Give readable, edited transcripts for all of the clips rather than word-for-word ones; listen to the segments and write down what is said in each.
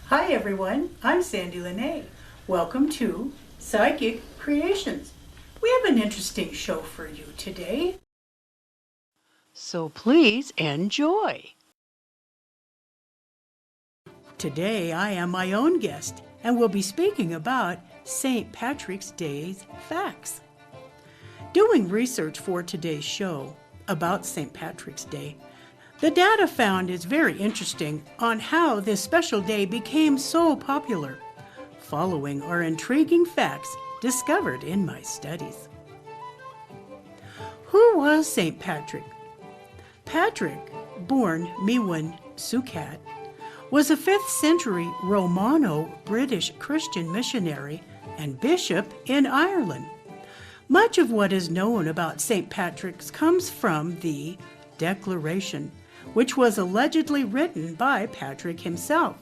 Hi everyone, I'm Sandie La Nae. Welcome to Psychic Creations. We have an interesting show for you today, so please enjoy. Today I am my own guest and will be speaking about St. Patrick's Day's facts. Doing research for today's show about St. Patrick's Day, the data found is very interesting on how this special day became so popular, following are intriguing facts discovered in my studies. Who was St. Patrick? Patrick, born Miwan Sukat, was a 5th century Romano-British Christian missionary and bishop in Ireland. Much of what is known about St. Patrick's comes from the Declaration, which was allegedly written by Patrick himself.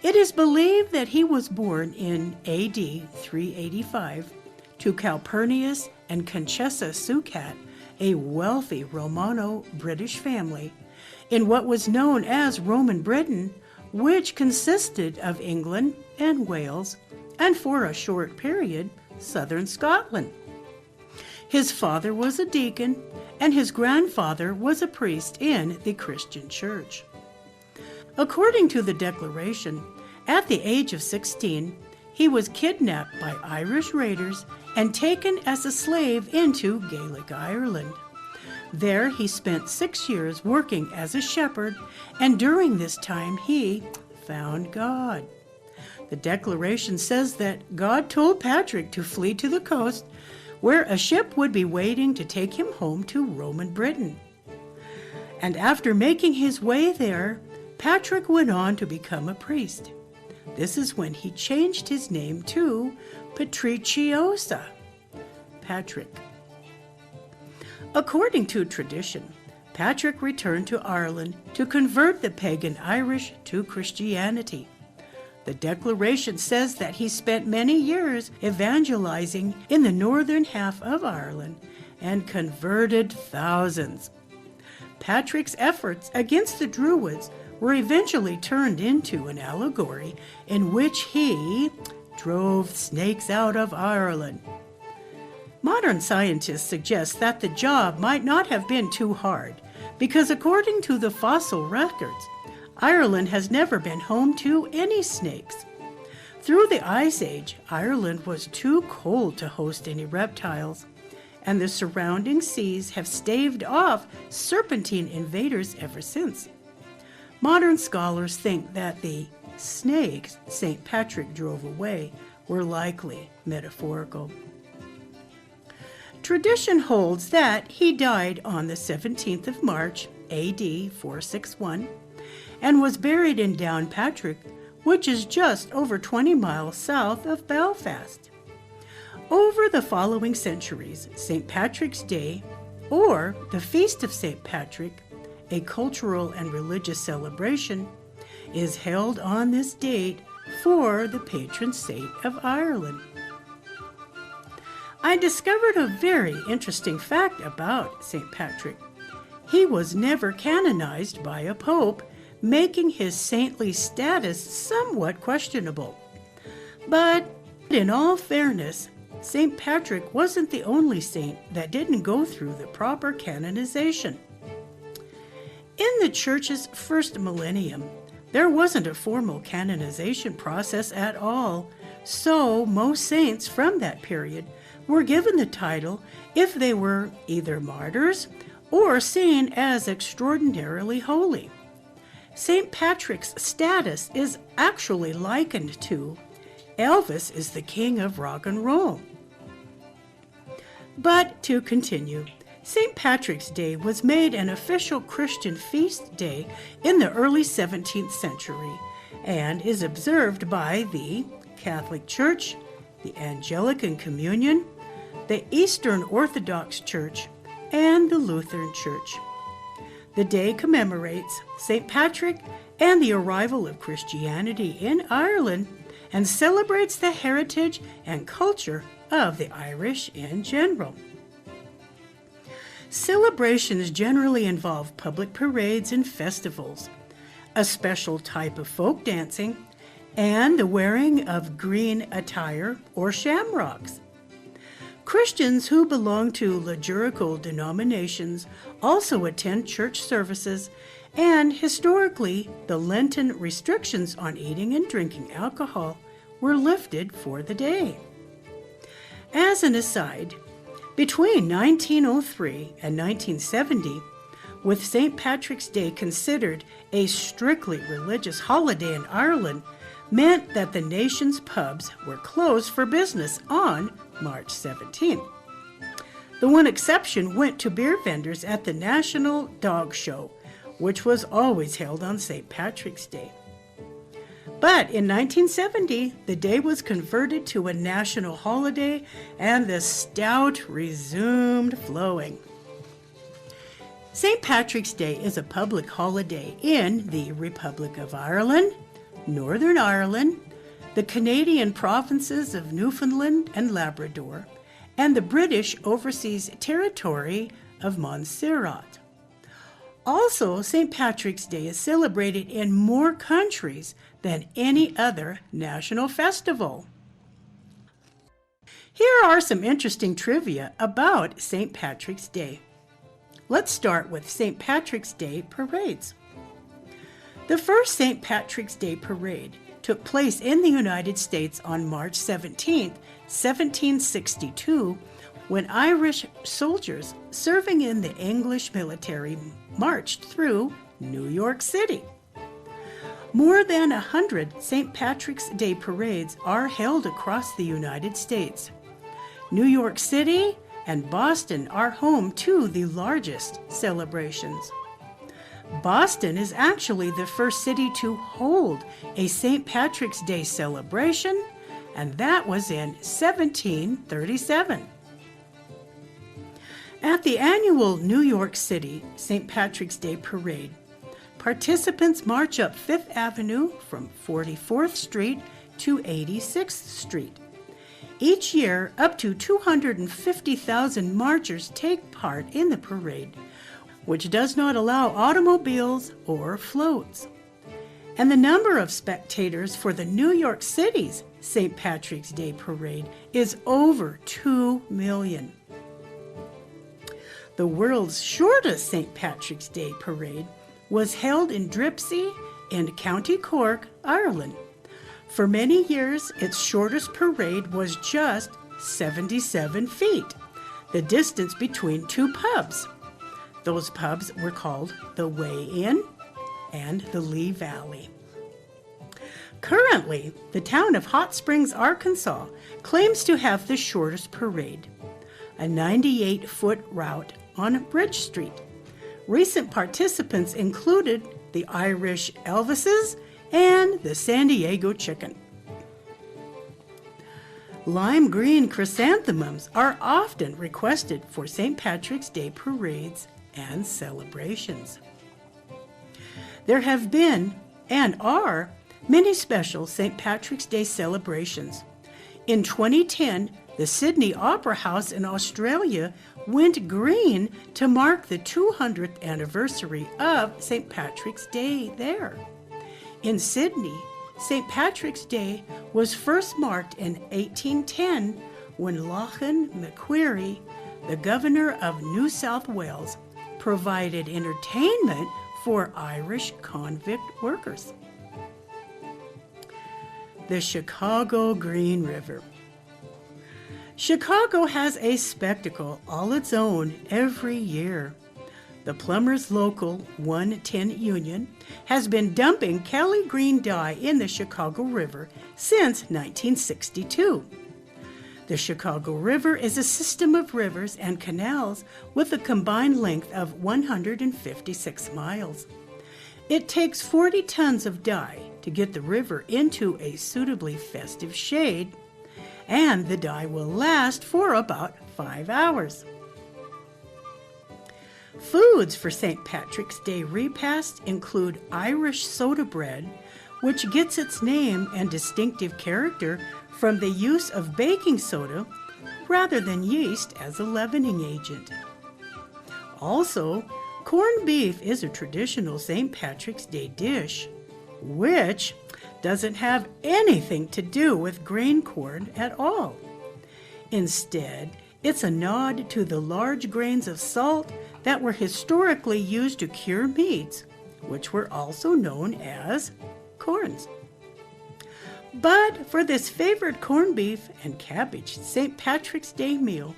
It is believed that he was born in AD 385 to Calpurnius and Conchessa Sukat, a wealthy Romano-British family, in what was known as Roman Britain, which consisted of England and Wales, and for a short period, southern Scotland. His father was a deacon, and his grandfather was a priest in the Christian church. According to the Declaration, at the age of 16, he was kidnapped by Irish raiders and taken as a slave into Gaelic Ireland. There he spent 6 years working as a shepherd, and during this time he found God. The Declaration says that God told Patrick to flee to the coast, where a ship would be waiting to take him home to Roman Britain. And after making his way there, Patrick went on to become a priest. This is when he changed his name to Patriciosa, Patrick. According to tradition, Patrick returned to Ireland to convert the pagan Irish to Christianity. The Declaration says that he spent many years evangelizing in the northern half of Ireland and converted thousands. Patrick's efforts against the Druids were eventually turned into an allegory in which he drove snakes out of Ireland. Modern scientists suggest that the job might not have been too hard because, according to the fossil records, Ireland has never been home to any snakes. Through the Ice Age, Ireland was too cold to host any reptiles, and the surrounding seas have staved off serpentine invaders ever since. Modern scholars think that the snakes St. Patrick drove away were likely metaphorical. Tradition holds that he died on the 17th of March, AD 461, and was buried in Downpatrick, which is just over 20 miles south of Belfast. Over the following centuries, St. Patrick's Day, or the Feast of St. Patrick, a cultural and religious celebration, is held on this date for the patron saint of Ireland. I discovered a very interesting fact about St. Patrick. He was never canonized by a pope, making his saintly status somewhat questionable. But in all fairness, St. Patrick wasn't the only saint that didn't go through the proper canonization. In the Church's first millennium, there wasn't a formal canonization process at all, so most saints from that period were given the title if they were either martyrs or seen as extraordinarily holy. St. Patrick's status is actually likened to Elvis is the king of rock and roll. But to continue, St. Patrick's Day was made an official Christian feast day in the early 17th century and is observed by the Catholic Church, the Anglican Communion, the Eastern Orthodox Church, and the Lutheran Church. The day commemorates St. Patrick and the arrival of Christianity in Ireland and celebrates the heritage and culture of the Irish in general. Celebrations generally involve public parades and festivals, a special type of folk dancing, and the wearing of green attire or shamrocks. Christians who belong to liturgical denominations also attend church services, and historically, the Lenten restrictions on eating and drinking alcohol were lifted for the day. As an aside, between 1903 and 1970, with St. Patrick's Day considered a strictly religious holiday in Ireland, meant that the nation's pubs were closed for business on March 17th. The one exception went to beer vendors at the National Dog Show, which was always held on St. Patrick's Day. But in 1970, the day was converted to a national holiday and the stout resumed flowing. St. Patrick's Day is a public holiday in the Republic of Ireland, Northern Ireland, the Canadian provinces of Newfoundland and Labrador, and the British Overseas Territory of Montserrat. Also, St. Patrick's Day is celebrated in more countries than any other national festival. Here are some interesting trivia about St. Patrick's Day. Let's start with St. Patrick's Day parades. The first St. Patrick's Day parade took place in the United States on March 17, 1762, when Irish soldiers serving in the English military marched through New York City. More than 100 St. Patrick's Day parades are held across the United States. New York City and Boston are home to the largest celebrations. Boston is actually the first city to hold a St. Patrick's Day celebration, and that was in 1737. At the annual New York City St. Patrick's Day Parade, participants march up Fifth Avenue from 44th Street to 86th Street. Each year, up to 250,000 marchers take part in the parade, which does not allow automobiles or floats. And the number of spectators for the New York City's St. Patrick's Day Parade is over 2 million. The world's shortest St. Patrick's Day Parade was held in Dripsey in County Cork, Ireland. For many years, its shortest parade was just 77 feet, the distance between two pubs. Those pubs were called the Way Inn and the Lee Valley. Currently, the town of Hot Springs, Arkansas, claims to have the shortest parade, a 98-foot route on Bridge Street. Recent participants included the Irish Elvises and the San Diego Chicken. Lime green chrysanthemums are often requested for St. Patrick's Day parades and celebrations. There have been and are many special St. Patrick's Day celebrations. In 2010, the Sydney Opera House in Australia went green to mark the 200th anniversary of St. Patrick's Day there. In Sydney, St. Patrick's Day was first marked in 1810 when Lachlan Macquarie, the governor of New South Wales, provided entertainment for Irish convict workers. The Chicago Green River. Chicago has a spectacle all its own every year. The Plumbers Local 110 Union has been dumping Kelly green dye in the Chicago River since 1962. The Chicago River is a system of rivers and canals with a combined length of 156 miles. It takes 40 tons of dye to get the river into a suitably festive shade, and the dye will last for about 5 hours. Foods for St. Patrick's Day repast include Irish soda bread, which gets its name and distinctive character from the use of baking soda rather than yeast as a leavening agent. Also, corned beef is a traditional St. Patrick's Day dish, which doesn't have anything to do with grain corn at all. Instead, it's a nod to the large grains of salt that were historically used to cure meats, which were also known as corns. But for this favorite corned beef and cabbage St. Patrick's Day meal,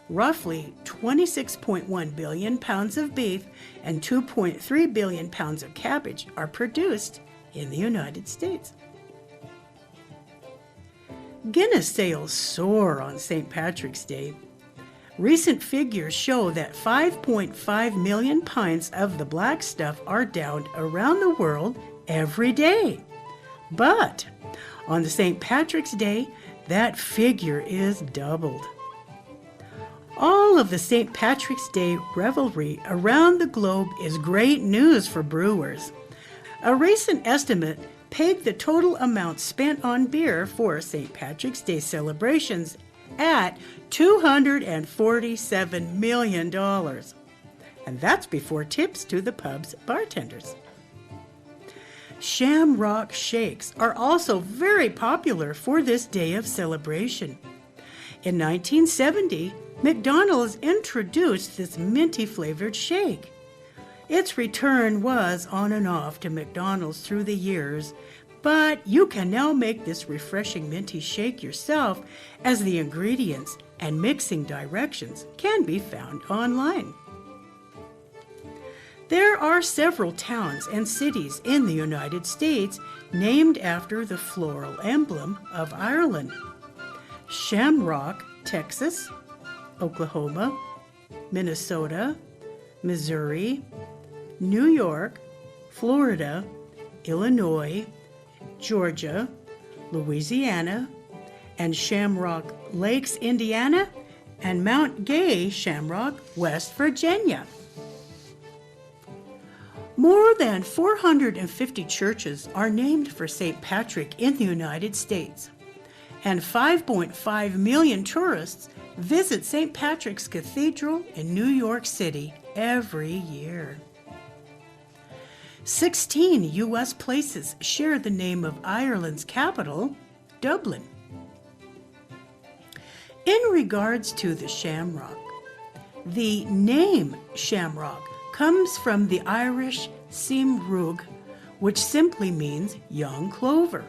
roughly 26.1 billion pounds of beef and 2.3 billion pounds of cabbage are produced in the United States. Guinness sales soar on St. Patrick's Day. Recent figures show that 5.5 million pints of the black stuff are downed around the world every day. But on the St. Patrick's Day, that figure is doubled. All of the St. Patrick's Day revelry around the globe is great news for brewers. A recent estimate pegged the total amount spent on beer for St. Patrick's Day celebrations at $247 million. And that's before tips to the pub's bartenders. Shamrock shakes are also very popular for this day of celebration. In 1970, McDonald's introduced this minty-flavored shake. Its return was on and off to McDonald's through the years, but you can now make this refreshing minty shake yourself, as the ingredients and mixing directions can be found online. There are several towns and cities in the United States named after the floral emblem of Ireland. Shamrock, Texas, Oklahoma, Minnesota, Missouri, New York, Florida, Illinois, Georgia, Louisiana, and Shamrock Lakes, Indiana, and Mount Gay Shamrock, West Virginia. More than 450 churches are named for St. Patrick in the United States, and 5.5 million tourists visit St. Patrick's Cathedral in New York City every year. 16 U.S. places share the name of Ireland's capital, Dublin. In regards to the shamrock, the name shamrock comes from the Irish simrug, which simply means young clover.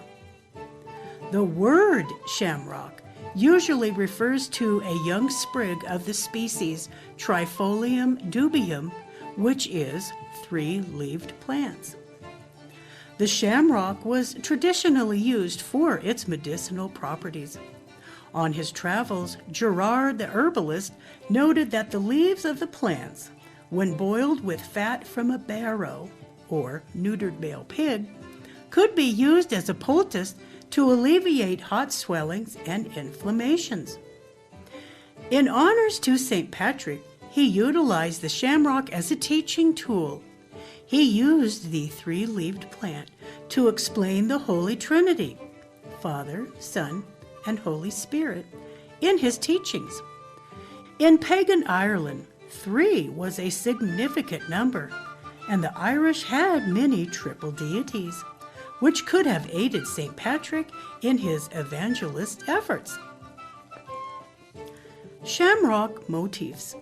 The word shamrock usually refers to a young sprig of the species Trifolium dubium, which is three-leaved plants. The shamrock was traditionally used for its medicinal properties. On his travels, Gerard the herbalist noted that the leaves of the plants, when boiled with fat from a barrow, or neutered male pig, could be used as a poultice to alleviate hot swellings and inflammations. In honors to St. Patrick, he utilized the shamrock as a teaching tool. He used the three-leaved plant to explain the Holy Trinity, Father, Son, and Holy Spirit, in his teachings. In pagan Ireland, 3 was a significant number, and the Irish had many triple deities, which could have aided St. Patrick in his evangelist efforts. Shamrock motifs.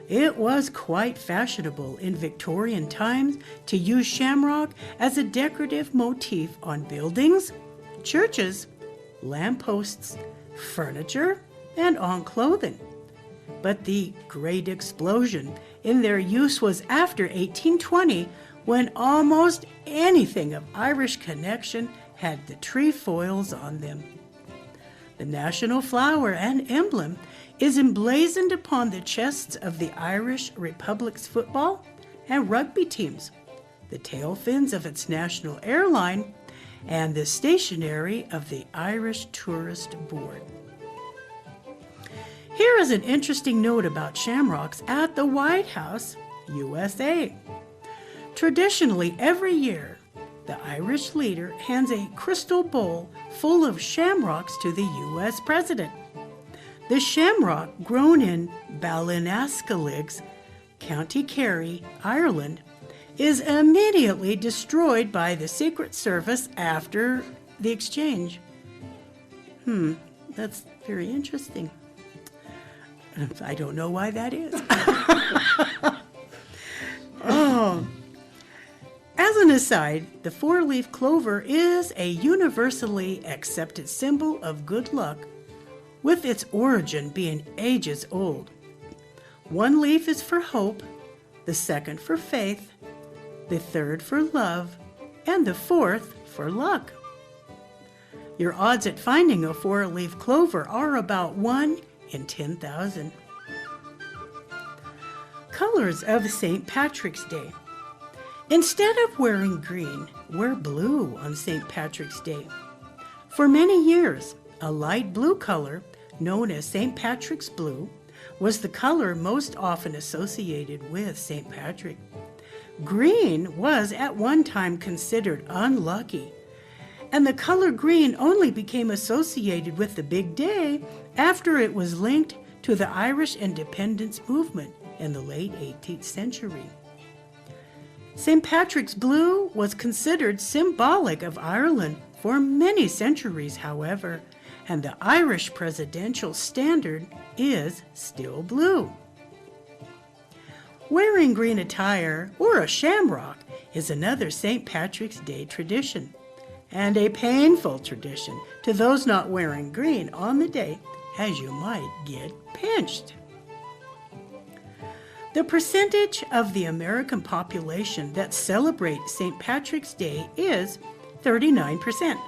It was quite fashionable in Victorian times to use shamrock as a decorative motif on buildings, churches, lampposts, furniture, and on clothing. But the great explosion in their use was after 1820, when almost anything of Irish connection had the trefoils on them. The national flower and emblem is emblazoned upon the chests of the Irish Republic's football and rugby teams, the tail fins of its national airline, and the stationery of the Irish Tourist Board. Here is an interesting note about shamrocks at the White House, USA. Traditionally, every year, the Irish leader hands a crystal bowl full of shamrocks to the U.S. president. The shamrock, grown in Ballinascalig, County Kerry, Ireland, is immediately destroyed by the Secret Service after the exchange. That's very interesting. I don't know why that is. Oh. As an aside, the four-leaf clover is a universally accepted symbol of good luck, with its origin being ages old. One leaf is for hope, the second for faith, the third for love, and the fourth for luck. Your odds at finding a four-leaf clover are about 1 in 10,000. Colors of St. Patrick's Day. Instead of wearing green, wear blue on St. Patrick's Day. For many years, a light blue color, known as St. Patrick's blue, was the color most often associated with St. Patrick. Green was at one time considered unlucky, and the color green only became associated with the big day after it was linked to the Irish independence movement in the late 18th century. St. Patrick's blue was considered symbolic of Ireland for many centuries, however, and the Irish presidential standard is still blue. Wearing green attire or a shamrock is another St. Patrick's Day tradition, and a painful tradition to those not wearing green on the day, as you might get pinched. The percentage of the American population that celebrates St. Patrick's Day is 39%.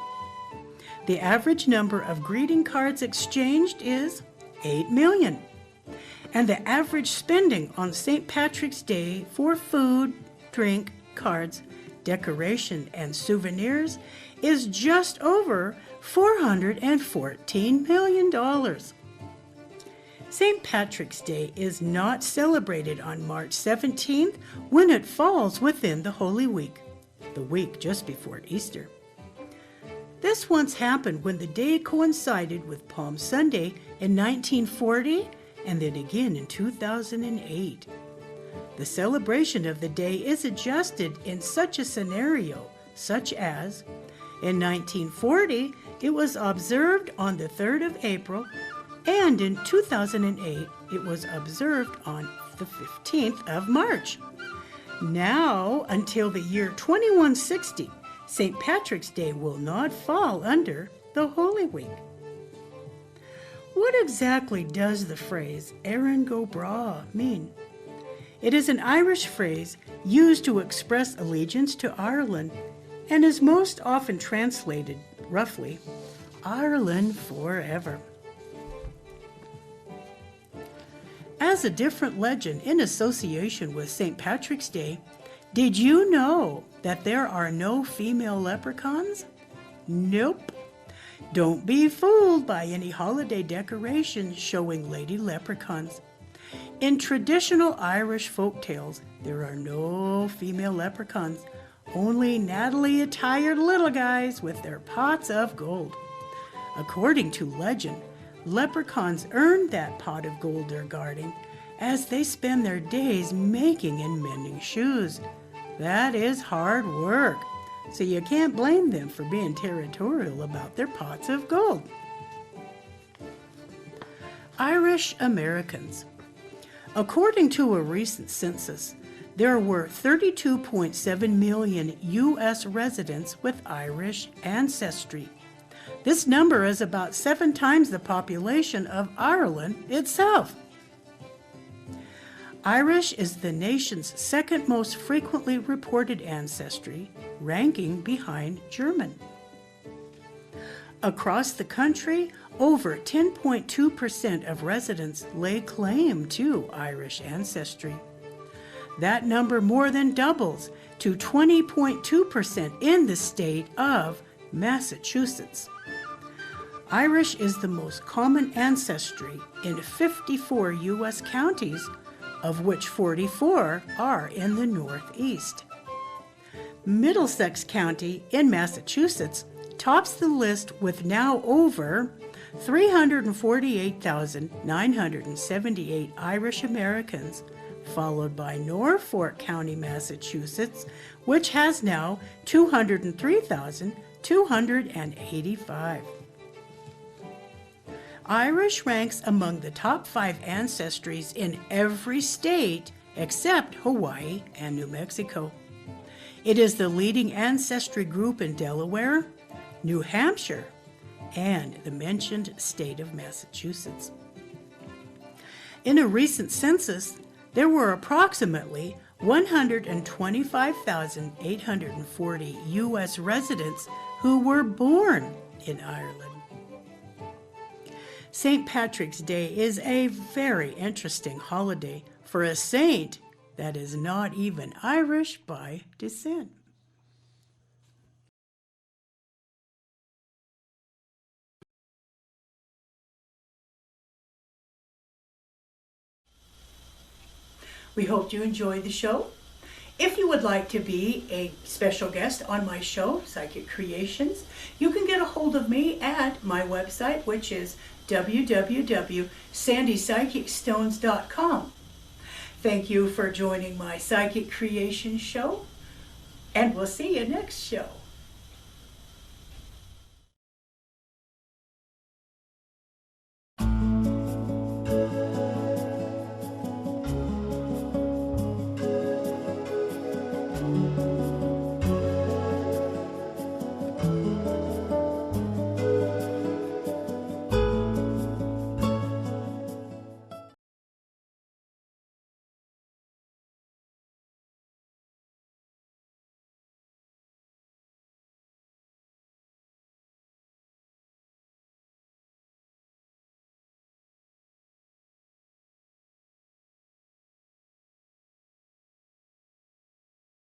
The average number of greeting cards exchanged is 8 million. And the average spending on St. Patrick's Day for food, drink, cards, decoration, and souvenirs is just over $414 million. St. Patrick's Day is not celebrated on March 17th when it falls within the Holy Week, the week just before Easter. This once happened when the day coincided with Palm Sunday in 1940 and then again in 2008. The celebration of the day is adjusted in such a scenario, such as in 1940 it was observed on the 3rd of April, and in 2008 it was observed on the 15th of March. Now, until the year 2160, St. Patrick's Day will not fall under the Holy Week. What exactly does the phrase Éireann go bragh mean? It is an Irish phrase used to express allegiance to Ireland and is most often translated, roughly, Ireland forever. As a different legend in association with St. Patrick's Day, did you know that there are no female leprechauns? Nope. Don't be fooled by any holiday decorations showing lady leprechauns. In traditional Irish folk tales, there are no female leprechauns, only nattily attired little guys with their pots of gold. According to legend, leprechauns earn that pot of gold they're guarding as they spend their days making and mending shoes. That is hard work, so you can't blame them for being territorial about their pots of gold. Irish Americans. According to a recent census, there were 32.7 million U.S. residents with Irish ancestry. This number is about 7 times the population of Ireland itself. Irish is the nation's second most frequently reported ancestry, ranking behind German. Across the country, over 10.2% of residents lay claim to Irish ancestry. That number more than doubles to 20.2% in the state of Massachusetts. Irish is the most common ancestry in 54 U.S. counties, of which 44 are in the Northeast. Middlesex County in Massachusetts tops the list with now over 348,978 Irish Americans followed by Norfolk County, Massachusetts, which has now 203,285. Irish ranks among the top 5 ancestries in every state except Hawaii and New Mexico. It is the leading ancestry group in Delaware, New Hampshire, and the mentioned state of Massachusetts. In a recent census, there were approximately 125,840 U.S. residents who were born in Ireland. St. Patrick's Day is a very interesting holiday for a saint that is not even Irish by descent. We hope you enjoyed the show. If you would like to be a special guest on my show, Psychic Creations, you can get a hold of me at my website, which is www.sandypsychicstones.com. Thank you for joining my Psychic Creations show, and we'll see you next show.